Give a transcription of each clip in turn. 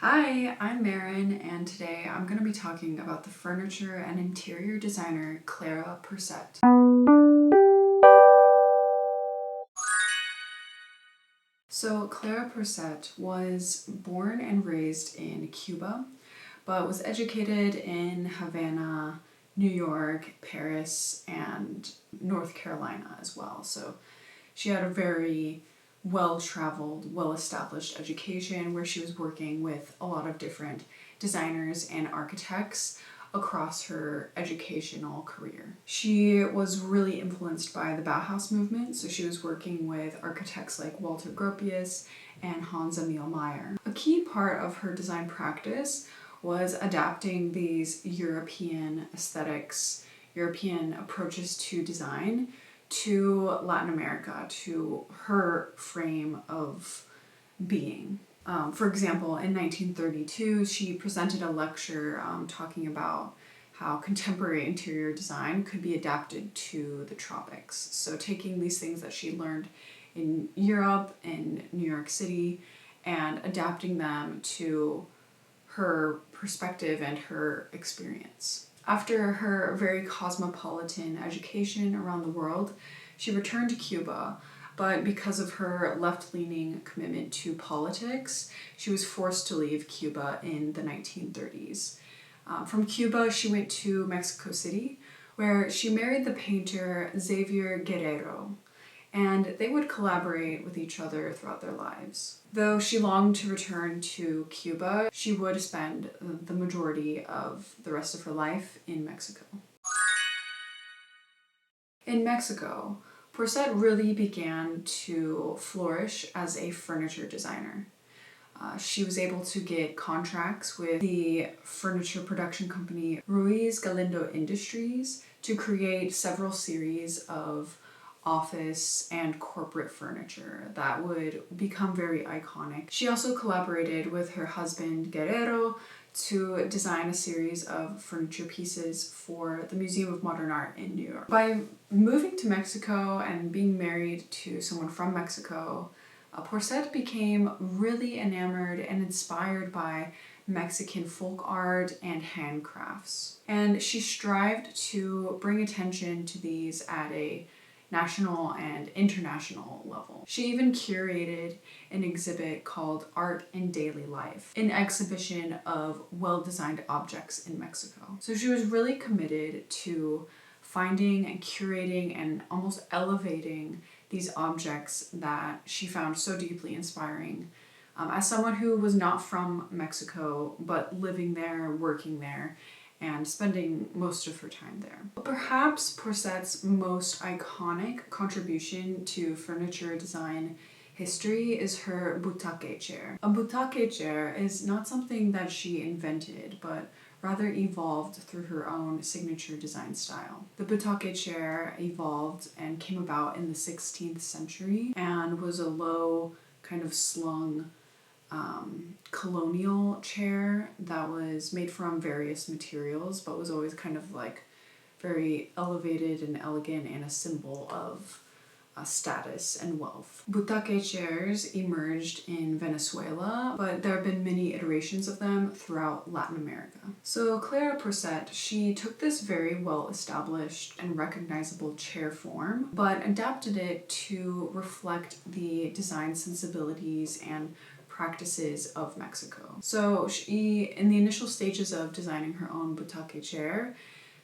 Hi, I'm Marin, and today I'm going to be talking about the furniture and interior designer Clara Porset. So Clara Porset was born and raised in Cuba, but was educated in Havana, New York, Paris, and North Carolina as well. So she had a very well-traveled, well-established education where she was working with a lot of different designers and architects across her educational career. She was really influenced by the Bauhaus movement, so she was working with architects like Walter Gropius and Hans Emil Meyer. A key part of her design practice was adapting these European aesthetics, European approaches to design to Latin America, to her frame of being. For example, in 1932, she presented a lecture talking about how contemporary interior design could be adapted to the tropics. So taking these things that she learned in Europe, in New York City, and adapting them to her perspective and her experience. After her very cosmopolitan education around the world, she returned to Cuba, but because of her left-leaning commitment to politics, she was forced to leave Cuba in the 1930s. From Cuba, she went to Mexico City, where she married the painter Xavier Guerrero, and they would collaborate with each other throughout their lives. Though she longed to return to Cuba, she would spend the majority of the rest of her life in Mexico. In Mexico, Porset really began to flourish as a furniture designer. She was able to get contracts with the furniture production company Ruiz Galindo Industries to create several series of office and corporate furniture that would become very iconic. She also collaborated with her husband Guerrero to design a series of furniture pieces for the Museum of Modern Art in New York. By moving to Mexico and being married to someone from Mexico, Porset became really enamored and inspired by Mexican folk art and handcrafts. And she strived to bring attention to these at a national and international level. She even curated an exhibit called Art in Daily Life, an exhibition of well-designed objects in Mexico. So she was really committed to finding and curating and almost elevating these objects that she found so deeply inspiring. As someone who was not from Mexico, but living there, working there, and spending most of her time there. Perhaps Porset's most iconic contribution to furniture design history is her Butaque chair. A Butaque chair is not something that she invented, but rather evolved through her own signature design style. The Butaque chair evolved and came about in the 16th century and was a low, kind of slung colonial chair that was made from various materials, but was always kind of like very elevated and elegant and a symbol of status and wealth. Butaque chairs emerged in Venezuela, but there have been many iterations of them throughout Latin America. So Clara Porset, she took this very well-established and recognizable chair form, but adapted it to reflect the design sensibilities and practices of Mexico. So she, in the initial stages of designing her own Butaque chair,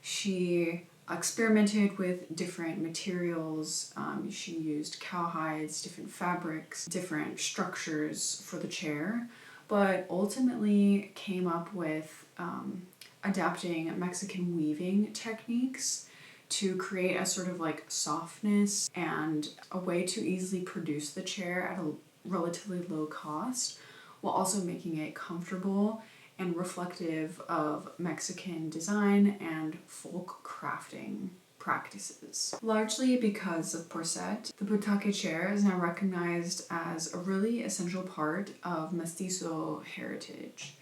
she experimented with different materials. She used cowhides, different fabrics, different structures for the chair, but ultimately came up with adapting Mexican weaving techniques to create a sort of like softness and a way to easily produce the chair at a relatively low cost, while also making it comfortable and reflective of Mexican design and folk crafting practices. Largely because of Porset, the Butaque chair is now recognized as a really essential part of mestizo heritage.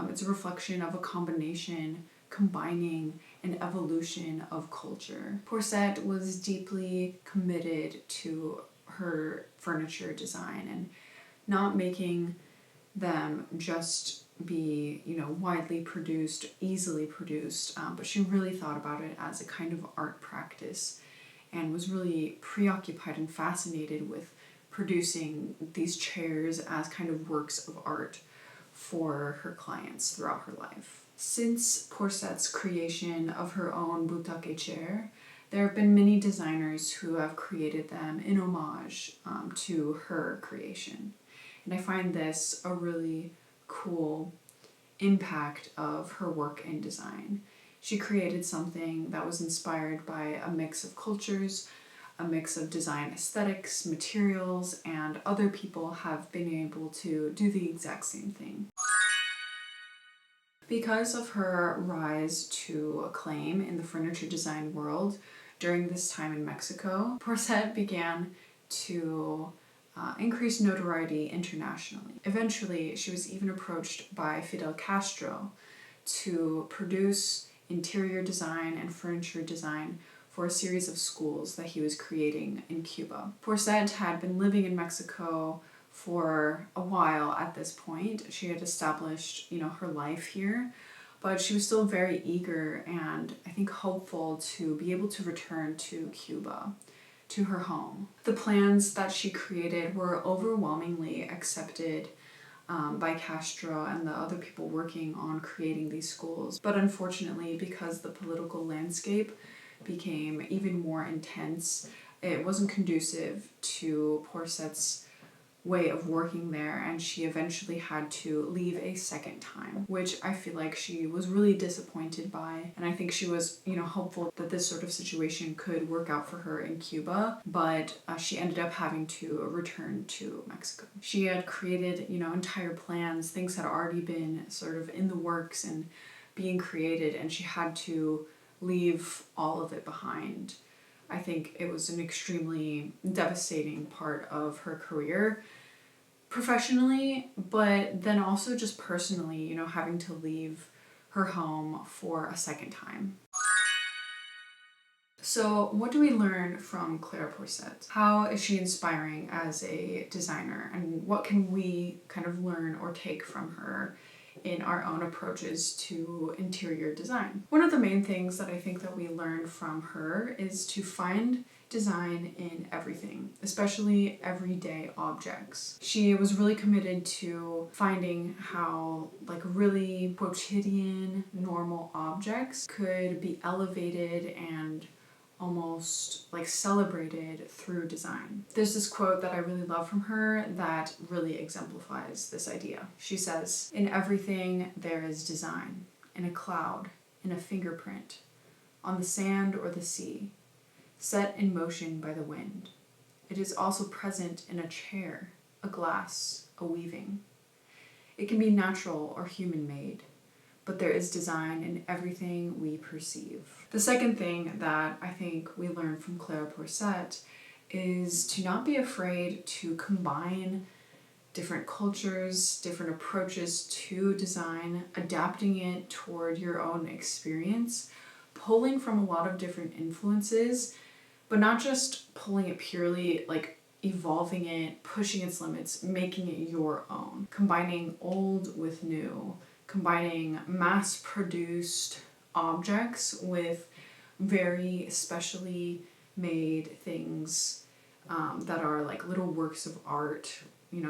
It's a reflection of a combining an evolution of culture. Porset was deeply committed to her furniture design and not making them just be, widely produced, easily produced, but she really thought about it as a kind of art practice and was really preoccupied and fascinated with producing these chairs as kind of works of art for her clients throughout her life. Since Porset's creation of her own Butaque chair, there have been many designers who have created them in homage to her creation. And I find this a really cool impact of her work in design. She created something that was inspired by a mix of cultures, a mix of design aesthetics, materials, and other people have been able to do the exact same thing. Because of her rise to acclaim in the furniture design world during this time in Mexico, Porset began to increase notoriety internationally. Eventually, she was even approached by Fidel Castro to produce interior design and furniture design for a series of schools that he was creating in Cuba. Porset had been living in Mexico for a while at this point. She had established, her life here, but she was still very eager and I think hopeful to be able to return to Cuba, to her home. The plans that she created were overwhelmingly accepted by Castro and the other people working on creating these schools. But unfortunately, because the political landscape became even more intense, it wasn't conducive to Porset's way of working there, and she eventually had to leave a second time, which I feel like she was really disappointed by. And I think she was, hopeful that this sort of situation could work out for her in Cuba, but she ended up having to return to Mexico. She had created, entire plans, things had already been sort of in the works and being created, and she had to leave all of it behind. I think it was an extremely devastating part of her career, professionally, but then also just personally, having to leave her home for a second time. So what do we learn from Clara Porset? How is she inspiring as a designer, and what can we kind of learn or take from her in our own approaches to interior design? One of the main things that I think that we learned from her is to find design in everything, especially everyday objects. She was really committed to finding how really quotidian, normal objects could be elevated and almost celebrated through design. There's this quote that I really love from her that really exemplifies this idea. She says, "In everything there is design, in a cloud, in a fingerprint, on the sand or the sea, set in motion by the wind. It is also present in a chair, a glass, a weaving. It can be natural or human-made, but there is design in everything we perceive." The second thing that I think we learn from Clara Porset is to not be afraid to combine different cultures, different approaches to design, adapting it toward your own experience, pulling from a lot of different influences, but not just pulling it purely, evolving it, pushing its limits, making it your own, combining old with new, combining mass-produced objects with very specially made things that are little works of art,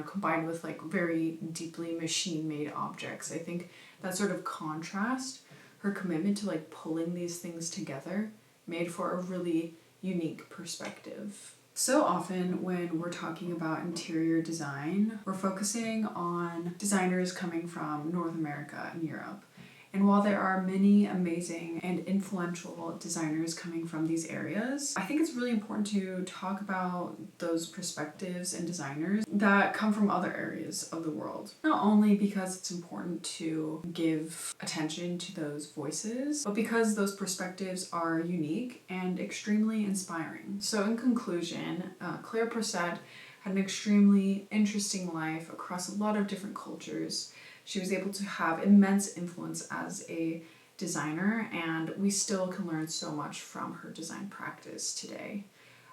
combined with very deeply machine-made objects. I think that sort of contrast, her commitment to pulling these things together, made for a really unique perspective. So often when we're talking about interior design, we're focusing on designers coming from North America and Europe. And while there are many amazing and influential designers coming from these areas, I think it's really important to talk about those perspectives and designers that come from other areas of the world. Not only because it's important to give attention to those voices, but because those perspectives are unique and extremely inspiring. So in conclusion, Clara Porset had an extremely interesting life across a lot of different cultures. She was able to have immense influence as a designer, and we still can learn so much from her design practice today.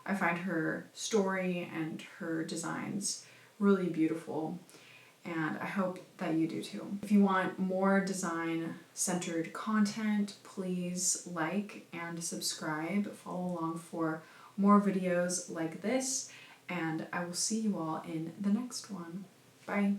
I find her story and her designs really beautiful, and I hope that you do too. If you want more design-centered content, please like and subscribe. Follow along for more videos like this, and I will see you all in the next one. Bye.